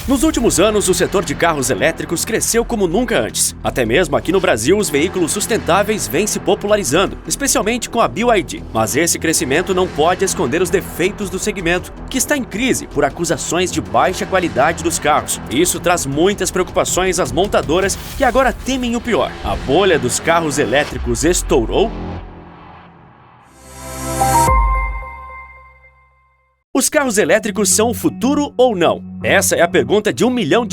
Nos últimos anos, o setor de carros elétricos cresceu como nunca antes. Até mesmo aqui no Brasil, os veículos sustentáveis vêm se popularizando, especialmente com a BYD. Mas esse crescimento não pode esconder os defeitos do segmento, que está em crise por acusações de baixa qualidade dos carros. Isso traz muitas preocupações às montadoras que agora temem o pior. A bolha dos carros elétricos estourou? Os carros elétricos são o futuro ou não? Essa é a pergunta de $1 milhão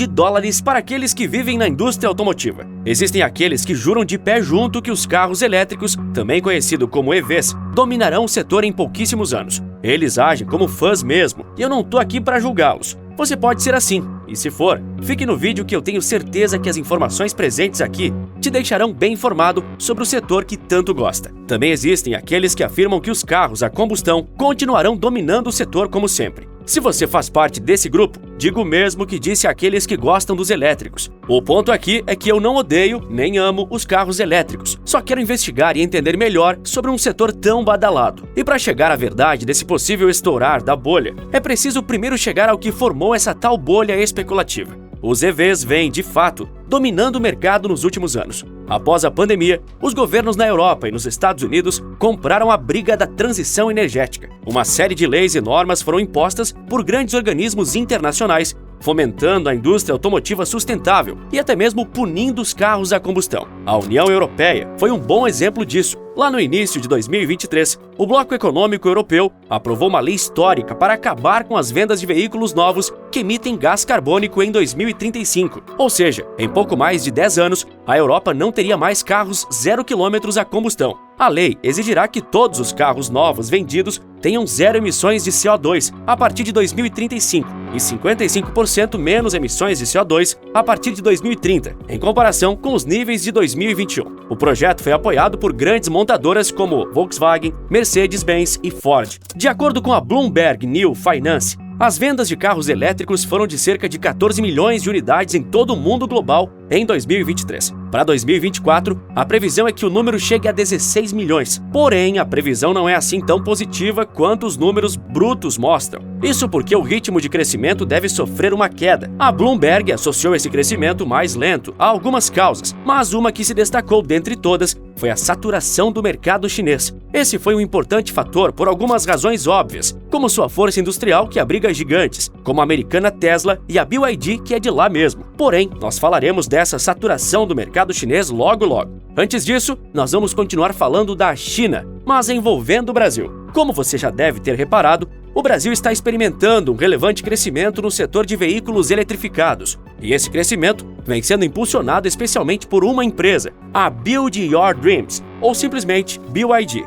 para aqueles que vivem na indústria automotiva. Existem aqueles que juram de pé junto que os carros elétricos, também conhecidos como EVs, dominarão o setor em pouquíssimos anos. Eles agem como fãs mesmo, e eu não tô aqui para julgá-los. Você pode ser assim, e se for, fique no vídeo que eu tenho certeza que as informações presentes aqui te deixarão bem informado sobre o setor que tanto gosta. Também existem aqueles que afirmam que os carros a combustão continuarão dominando o setor como sempre. Se você faz parte desse grupo, digo o mesmo que disse àqueles que gostam dos elétricos. O ponto aqui é que eu não odeio nem amo os carros elétricos, só quero investigar e entender melhor sobre um setor tão badalado. E para chegar à verdade desse possível estourar da bolha, é preciso primeiro chegar ao que formou essa tal bolha especulativa. Os EVs vêm, de fato, dominando o mercado nos últimos anos. Após a pandemia, os governos na Europa e nos Estados Unidos compraram a briga da transição energética. Uma série de leis e normas foram impostas por grandes organismos internacionais, fomentando a indústria automotiva sustentável e até mesmo punindo os carros a combustão. A União Europeia foi um bom exemplo disso. Lá no início de 2023, o Bloco Econômico Europeu aprovou uma lei histórica para acabar com as vendas de veículos novos que emitem gás carbônico em 2035. Ou seja, em pouco mais de 10 anos, a Europa não teria mais carros 0 km a combustão. A lei exigirá que todos os carros novos vendidos tenham zero emissões de CO2 a partir de 2035 e 55% menos emissões de CO2 a partir de 2030, em comparação com os níveis de 2021. O projeto foi apoiado por grandes montadoras como Volkswagen, Mercedes-Benz e Ford. De acordo com a Bloomberg New Finance, as vendas de carros elétricos foram de cerca de 14 milhões de unidades em todo o mundo global em 2023. Para 2024, a previsão é que o número chegue a 16 milhões. Porém, a previsão não é assim tão positiva quanto os números brutos mostram. Isso porque o ritmo de crescimento deve sofrer uma queda. A Bloomberg associou esse crescimento mais lento a algumas causas, mas uma que se destacou dentre todas foi a saturação do mercado chinês. Esse foi um importante fator por algumas razões óbvias, como sua força industrial que abriga gigantes, como a americana Tesla e a BYD, que é de lá mesmo. Porém, nós falaremos dessa saturação do mercado chinês logo. Antes disso, nós vamos continuar falando da China, mas envolvendo o Brasil. Como você já deve ter reparado, o Brasil está experimentando um relevante crescimento no setor de veículos eletrificados. E esse crescimento vem sendo impulsionado especialmente por uma empresa, a Build Your Dreams, ou simplesmente BYD.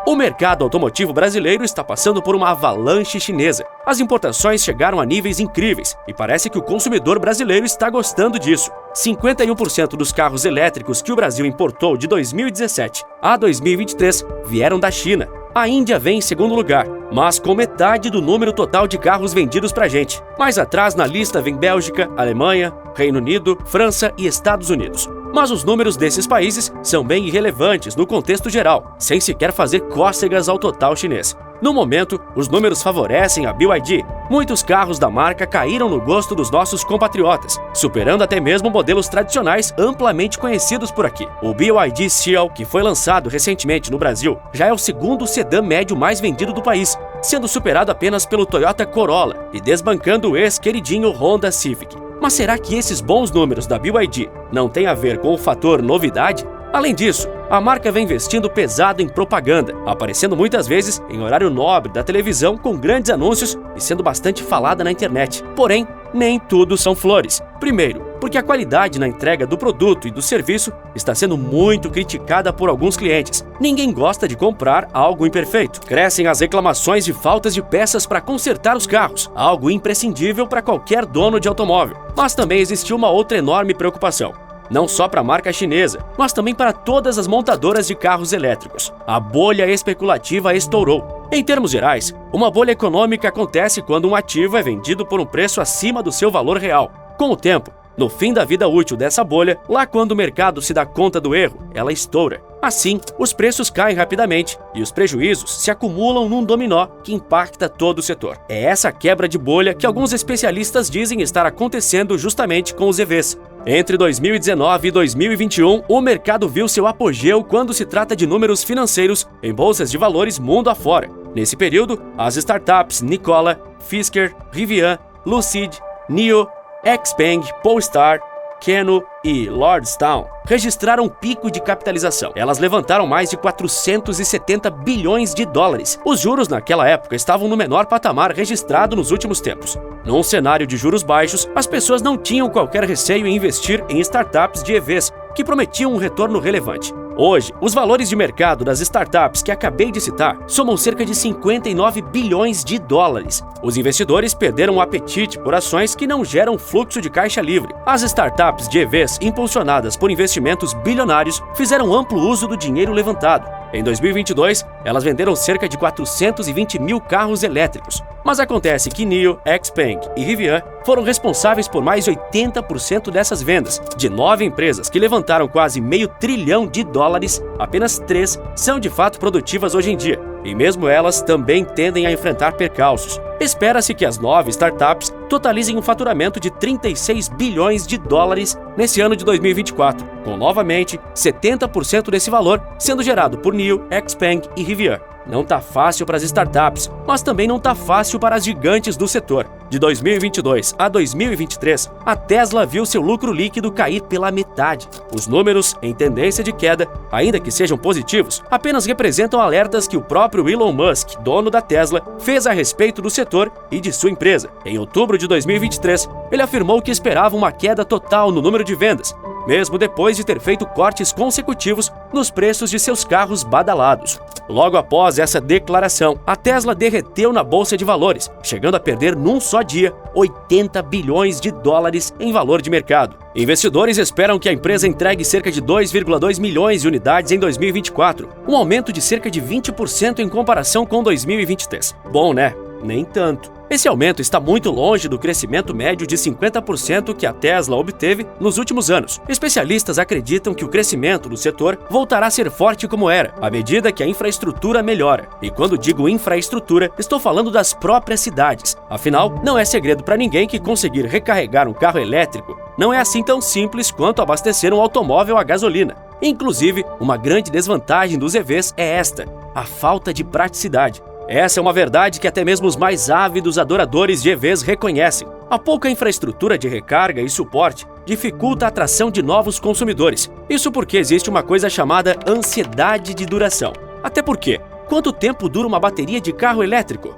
O mercado automotivo brasileiro está passando por uma avalanche chinesa. As importações chegaram a níveis incríveis e parece que o consumidor brasileiro está gostando disso. 51% dos carros elétricos que o Brasil importou de 2017 a 2023 vieram da China. A Índia vem em segundo lugar, mas com metade do número total de carros vendidos pra gente. Mais atrás na lista vem Bélgica, Alemanha, Reino Unido, França e Estados Unidos. Mas os números desses países são bem irrelevantes no contexto geral, sem sequer fazer cócegas ao total chinês. No momento, os números favorecem a BYD. Muitos carros da marca caíram no gosto dos nossos compatriotas, superando até mesmo modelos tradicionais amplamente conhecidos por aqui. O BYD Seal, que foi lançado recentemente no Brasil, já é o segundo sedã médio mais vendido do país, sendo superado apenas pelo Toyota Corolla e desbancando o ex-queridinho Honda Civic. Mas será que esses bons números da BYD não têm a ver com o fator novidade? Além disso, a marca vem investindo pesado em propaganda, aparecendo muitas vezes em horário nobre da televisão com grandes anúncios e sendo bastante falada na internet. Porém, nem tudo são flores. Primeiro, porque a qualidade na entrega do produto e do serviço está sendo muito criticada por alguns clientes. Ninguém gosta de comprar algo imperfeito. Crescem as reclamações de faltas de peças para consertar os carros, algo imprescindível para qualquer dono de automóvel. Mas também existiu uma outra enorme preocupação. Não só para a marca chinesa, mas também para todas as montadoras de carros elétricos. A bolha especulativa estourou. Em termos gerais, uma bolha econômica acontece quando um ativo é vendido por um preço acima do seu valor real. Com o tempo, No fim da vida útil dessa bolha, lá quando o mercado se dá conta do erro, ela estoura. Assim, os preços caem rapidamente e os prejuízos se acumulam num dominó que impacta todo o setor. É essa quebra de bolha que alguns especialistas dizem estar acontecendo justamente com os EVs. Entre 2019 e 2021, o mercado viu seu apogeu quando se trata de números financeiros em bolsas de valores mundo afora. Nesse período, as startups Nikola, Fisker, Rivian, Lucid, NIO, XPeng, Polestar, Keno e Lordstown registraram um pico de capitalização. Elas levantaram mais de 470 bilhões de dólares. Os juros naquela época estavam no menor patamar registrado nos últimos tempos. Num cenário de juros baixos, as pessoas não tinham qualquer receio em investir em startups de EVs que prometiam um retorno relevante. Hoje, os valores de mercado das startups que acabei de citar somam cerca de 59 bilhões de dólares. Os investidores perderam o apetite por ações que não geram fluxo de caixa livre. As startups de EVs, impulsionadas por investimentos bilionários, fizeram amplo uso do dinheiro levantado. Em 2022, elas venderam cerca de 420 mil carros elétricos. Mas acontece que NIO, XPeng e Rivian foram responsáveis por mais de 80% dessas vendas. De 9 empresas que levantaram quase $500 bilhão, apenas 3 são de fato produtivas hoje em dia. E mesmo elas também tendem a enfrentar percalços. Espera-se que as 9 startups totalizem um faturamento de $36 bilhões nesse ano de 2024, com novamente 70% desse valor sendo gerado por NIO, XPeng e Rivian. Não tá fácil para as startups, mas também não tá fácil para as gigantes do setor. De 2022 a 2023, a Tesla viu seu lucro líquido cair pela metade. Os números, em tendência de queda, ainda que sejam positivos, apenas representam alertas que o próprio Elon Musk, dono da Tesla, fez a respeito do setor e de sua empresa. Em outubro de 2023, ele afirmou que esperava uma queda total no número de vendas, mesmo depois de ter feito cortes consecutivos nos preços de seus carros badalados. Logo após essa declaração, a Tesla derreteu na bolsa de valores, chegando a perder num só dia $80 bilhões em valor de mercado. Investidores esperam que a empresa entregue cerca de 2,2 milhões de unidades em 2024, um aumento de cerca de 20% em comparação com 2023. Bom, né? Nem tanto. Esse aumento está muito longe do crescimento médio de 50% que a Tesla obteve nos últimos anos. Especialistas acreditam que o crescimento do setor voltará a ser forte como era, à medida que a infraestrutura melhora. E quando digo infraestrutura, estou falando das próprias cidades. Afinal, não é segredo para ninguém que conseguir recarregar um carro elétrico não é assim tão simples quanto abastecer um automóvel a gasolina. Inclusive, uma grande desvantagem dos EVs é esta: a falta de praticidade. Essa é uma verdade que até mesmo os mais ávidos adoradores de EVs reconhecem. A pouca infraestrutura de recarga e suporte dificulta a atração de novos consumidores. Isso porque existe uma coisa chamada ansiedade de duração. Até porque, quanto tempo dura uma bateria de carro elétrico?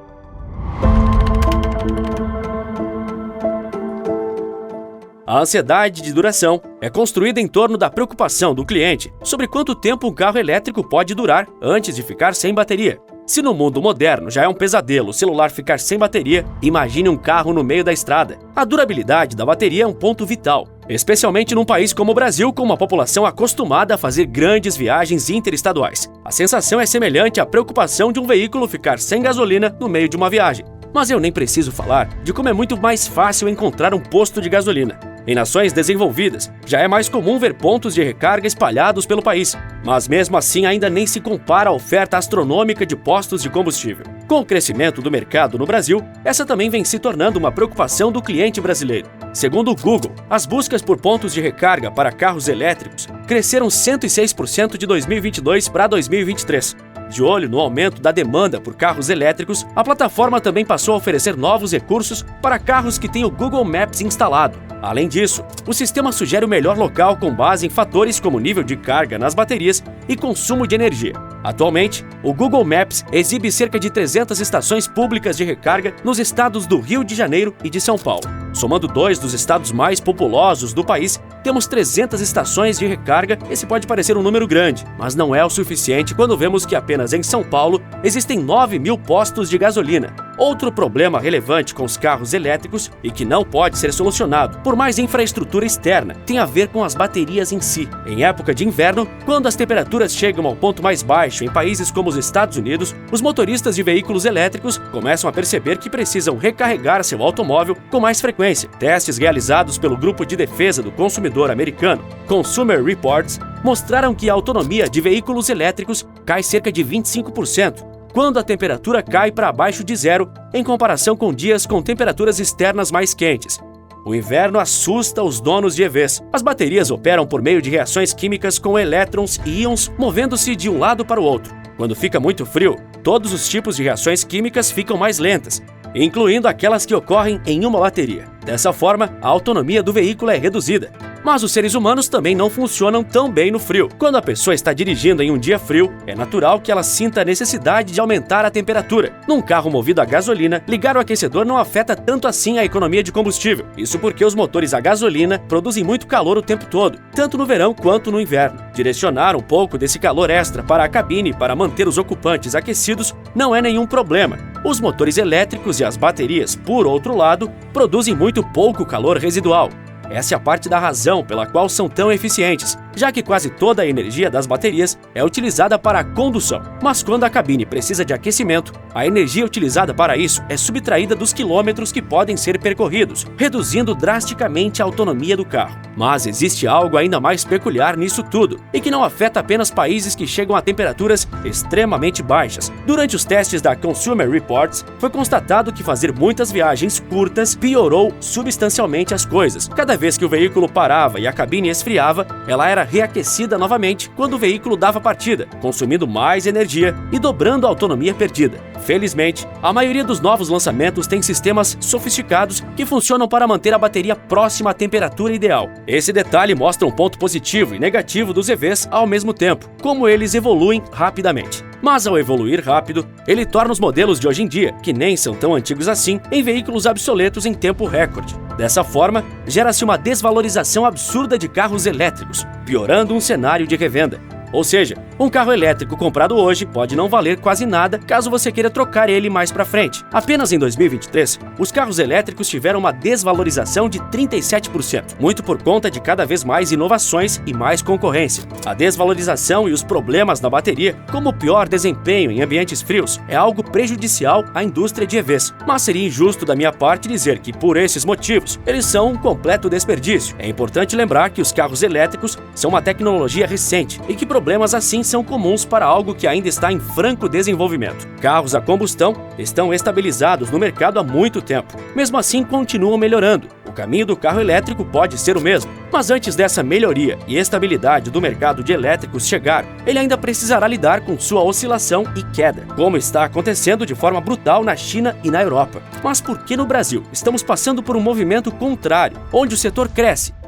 A ansiedade de duração é construída em torno da preocupação do cliente sobre quanto tempo um carro elétrico pode durar antes de ficar sem bateria. Se no mundo moderno já é um pesadelo o celular ficar sem bateria, imagine um carro no meio da estrada. A durabilidade da bateria é um ponto vital, especialmente num país como o Brasil, com uma população acostumada a fazer grandes viagens interestaduais. A sensação é semelhante à preocupação de um veículo ficar sem gasolina no meio de uma viagem. Mas eu nem preciso falar de como é muito mais fácil encontrar um posto de gasolina. Em nações desenvolvidas, já é mais comum ver pontos de recarga espalhados pelo país, mas mesmo assim ainda nem se compara à oferta astronômica de postos de combustível. Com o crescimento do mercado no Brasil, essa também vem se tornando uma preocupação do cliente brasileiro. Segundo o Google, as buscas por pontos de recarga para carros elétricos cresceram 106% de 2022 para 2023. De olho no aumento da demanda por carros elétricos, a plataforma também passou a oferecer novos recursos para carros que têm o Google Maps instalado. Além disso, o sistema sugere o melhor local com base em fatores como nível de carga nas baterias e consumo de energia. Atualmente, o Google Maps exibe cerca de 300 estações públicas de recarga nos estados do Rio de Janeiro e de São Paulo. Somando 2 dos estados mais populosos do país, temos 300 estações de recarga. Esse pode parecer um número grande, mas não é o suficiente quando vemos que apenas em São Paulo existem 9.000 postos de gasolina. Outro problema relevante com os carros elétricos e que não pode ser solucionado por mais infraestrutura externa tem a ver com as baterias em si. Em época de inverno, quando as temperaturas chegam ao ponto mais baixo em países como os Estados Unidos, os motoristas de veículos elétricos começam a perceber que precisam recarregar seu automóvel com mais frequência. Testes realizados pelo Grupo de Defesa do Consumidor americano, Consumer Reports, mostraram que a autonomia de veículos elétricos cai cerca de 25%. Quando a temperatura cai para abaixo de zero, em comparação com dias com temperaturas externas mais quentes. O inverno assusta os donos de EVs. As baterias operam por meio de reações químicas com elétrons e íons movendo-se de um lado para o outro. Quando fica muito frio, todos os tipos de reações químicas ficam mais lentas, incluindo aquelas que ocorrem em uma bateria. Dessa forma, a autonomia do veículo é reduzida. Mas os seres humanos também não funcionam tão bem no frio. Quando a pessoa está dirigindo em um dia frio, é natural que ela sinta a necessidade de aumentar a temperatura. Num carro movido a gasolina, ligar o aquecedor não afeta tanto assim a economia de combustível. Isso porque os motores a gasolina produzem muito calor o tempo todo, tanto no verão quanto no inverno. Direcionar um pouco desse calor extra para a cabine para manter os ocupantes aquecidos não é nenhum problema. Os motores elétricos e as baterias, por outro lado, produzem muito pouco calor residual. Essa é a parte da razão pela qual são tão eficientes, já que quase toda a energia das baterias é utilizada para a condução. Mas quando a cabine precisa de aquecimento, a energia utilizada para isso é subtraída dos quilômetros que podem ser percorridos, reduzindo drasticamente a autonomia do carro. Mas existe algo ainda mais peculiar nisso tudo, e que não afeta apenas países que chegam a temperaturas extremamente baixas. Durante os testes da Consumer Reports, foi constatado que fazer muitas viagens curtas piorou substancialmente as coisas. Cada vez que o veículo parava e a cabine esfriava, ela era reaquecida novamente quando o veículo dava partida, consumindo mais energia e dobrando a autonomia perdida. Felizmente, a maioria dos novos lançamentos tem sistemas sofisticados que funcionam para manter a bateria próxima à temperatura ideal. Esse detalhe mostra um ponto positivo e negativo dos EVs ao mesmo tempo, como eles evoluem rapidamente. Mas ao evoluir rápido, ele torna os modelos de hoje em dia, que nem são tão antigos assim, em veículos obsoletos em tempo recorde. Dessa forma, gera-se uma desvalorização absurda de carros elétricos, piorando um cenário de revenda. Ou seja, um carro elétrico comprado hoje pode não valer quase nada caso você queira trocar ele mais para frente. Apenas em 2023, os carros elétricos tiveram uma desvalorização de 37%, muito por conta de cada vez mais inovações e mais concorrência. A desvalorização e os problemas na bateria, como o pior desempenho em ambientes frios, é algo prejudicial à indústria de EVs. Mas seria injusto da minha parte dizer que, por esses motivos, eles são um completo desperdício. É importante lembrar que os carros elétricos são uma tecnologia recente e que problemas assim são comuns para algo que ainda está em franco desenvolvimento. Carros a combustão estão estabilizados no mercado há muito tempo. Mesmo assim, continuam melhorando. O caminho do carro elétrico pode ser o mesmo. Mas antes dessa melhoria e estabilidade do mercado de elétricos chegar, ele ainda precisará lidar com sua oscilação e queda, como está acontecendo de forma brutal na China e na Europa. Mas por que no Brasil estamos passando por um movimento contrário, onde o setor cresce?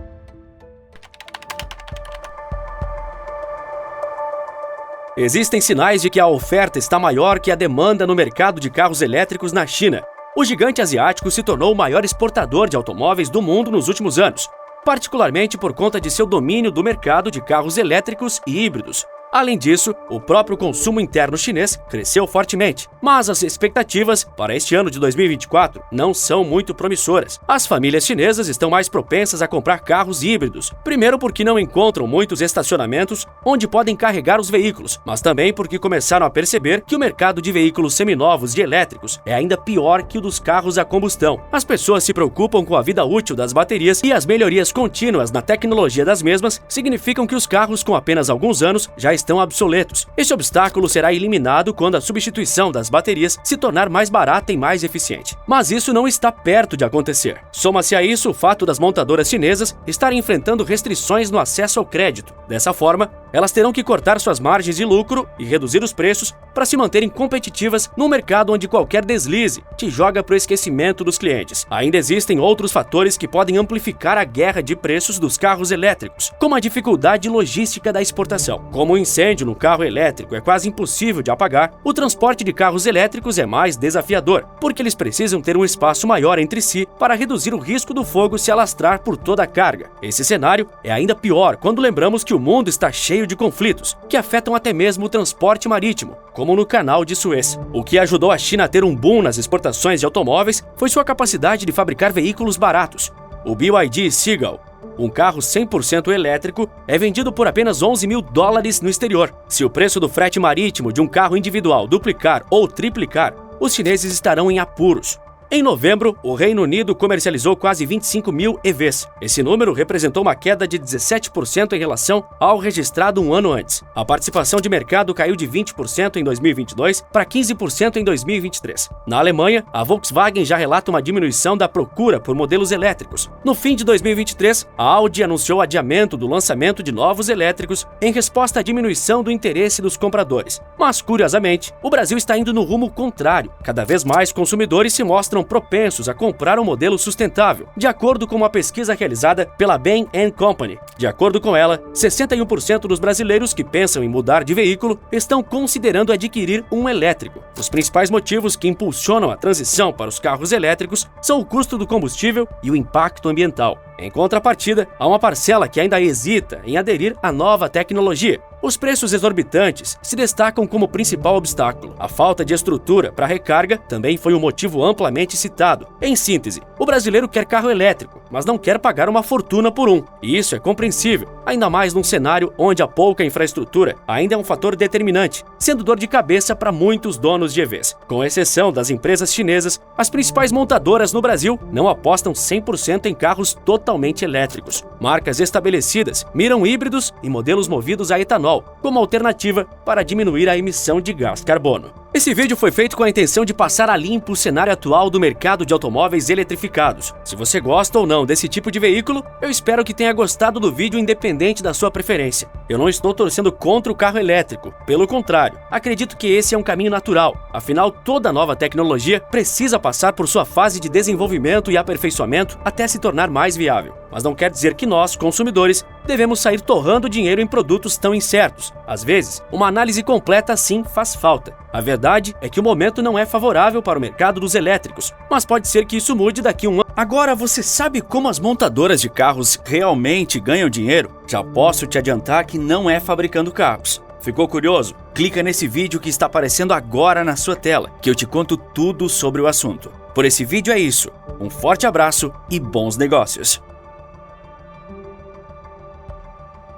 Existem sinais de que a oferta está maior que a demanda no mercado de carros elétricos na China. O gigante asiático se tornou o maior exportador de automóveis do mundo nos últimos anos, particularmente por conta de seu domínio do mercado de carros elétricos e híbridos. Além disso, o próprio consumo interno chinês cresceu fortemente, mas as expectativas para este ano de 2024 não são muito promissoras. As famílias chinesas estão mais propensas a comprar carros híbridos, primeiro porque não encontram muitos estacionamentos onde podem carregar os veículos, mas também porque começaram a perceber que o mercado de veículos seminovos e elétricos é ainda pior que o dos carros a combustão. As pessoas se preocupam com a vida útil das baterias e as melhorias contínuas na tecnologia das mesmas significam que os carros com apenas alguns anos já estão obsoletos. Este obstáculo será eliminado quando a substituição das baterias se tornar mais barata e mais eficiente. Mas isso não está perto de acontecer. Soma-se a isso o fato das montadoras chinesas estarem enfrentando restrições no acesso ao crédito. Dessa forma, elas terão que cortar suas margens de lucro e reduzir os preços para se manterem competitivas num mercado onde qualquer deslize te joga para o esquecimento dos clientes. Ainda existem outros fatores que podem amplificar a guerra de preços dos carros elétricos, como a dificuldade logística da exportação, como o incêndio no carro elétrico é quase impossível de apagar, o transporte de carros elétricos é mais desafiador, porque eles precisam ter um espaço maior entre si para reduzir o risco do fogo se alastrar por toda a carga. Esse cenário é ainda pior quando lembramos que o mundo está cheio de conflitos, que afetam até mesmo o transporte marítimo, como no Canal de Suez. O que ajudou a China a ter um boom nas exportações de automóveis foi sua capacidade de fabricar veículos baratos. O BYD Seagull, um carro 100% elétrico, é vendido por apenas US$11 mil no exterior. Se o preço do frete marítimo de um carro individual duplicar ou triplicar, os chineses estarão em apuros. Em novembro, o Reino Unido comercializou quase 25 mil EVs. Esse número representou uma queda de 17% em relação ao registrado um ano antes. A participação de mercado caiu de 20% em 2022 para 15% em 2023. Na Alemanha, a Volkswagen já relata uma diminuição da procura por modelos elétricos. No fim de 2023, a Audi anunciou o adiamento do lançamento de novos elétricos em resposta à diminuição do interesse dos compradores. Mas, curiosamente, o Brasil está indo no rumo contrário. Cada vez mais consumidores se mostram propensos a comprar um modelo sustentável, de acordo com uma pesquisa realizada pela Bain & Company. De acordo com ela, 61% dos brasileiros que pensam em mudar de veículo estão considerando adquirir um elétrico. Os principais motivos que impulsionam a transição para os carros elétricos são o custo do combustível e o impacto ambiental. Em contrapartida, há uma parcela que ainda hesita em aderir à nova tecnologia. Os preços exorbitantes se destacam como principal obstáculo. A falta de estrutura para recarga também foi um motivo amplamente citado. Em síntese, o brasileiro quer carro elétrico, mas não quer pagar uma fortuna por um. E isso é compreensível, ainda mais num cenário onde a pouca infraestrutura ainda é um fator determinante, sendo dor de cabeça para muitos donos de EVs. Com exceção das empresas chinesas, as principais montadoras no Brasil não apostam 100% em carros totalmente elétricos. Marcas estabelecidas miram híbridos e modelos movidos a etanol como alternativa para diminuir a emissão de gás carbono. Esse vídeo foi feito com a intenção de passar a limpo o cenário atual do mercado de automóveis eletrificados. Se você gosta ou não desse tipo de veículo, eu espero que tenha gostado do vídeo independente da sua preferência. Eu não estou torcendo contra o carro elétrico, pelo contrário, acredito que esse é um caminho natural. Afinal, toda nova tecnologia precisa passar por sua fase de desenvolvimento e aperfeiçoamento até se tornar mais viável. Mas não quer dizer que nós, consumidores, devemos sair torrando dinheiro em produtos tão incertos. Às vezes, uma análise completa sim faz falta. A verdade é que o momento não é favorável para o mercado dos elétricos, mas pode ser que isso mude daqui a um ano. Agora, você sabe como as montadoras de carros realmente ganham dinheiro? Já posso te adiantar que não é fabricando carros. Ficou curioso? Clica nesse vídeo que está aparecendo agora na sua tela, que eu te conto tudo sobre o assunto. Por esse vídeo é isso. Um forte abraço e bons negócios!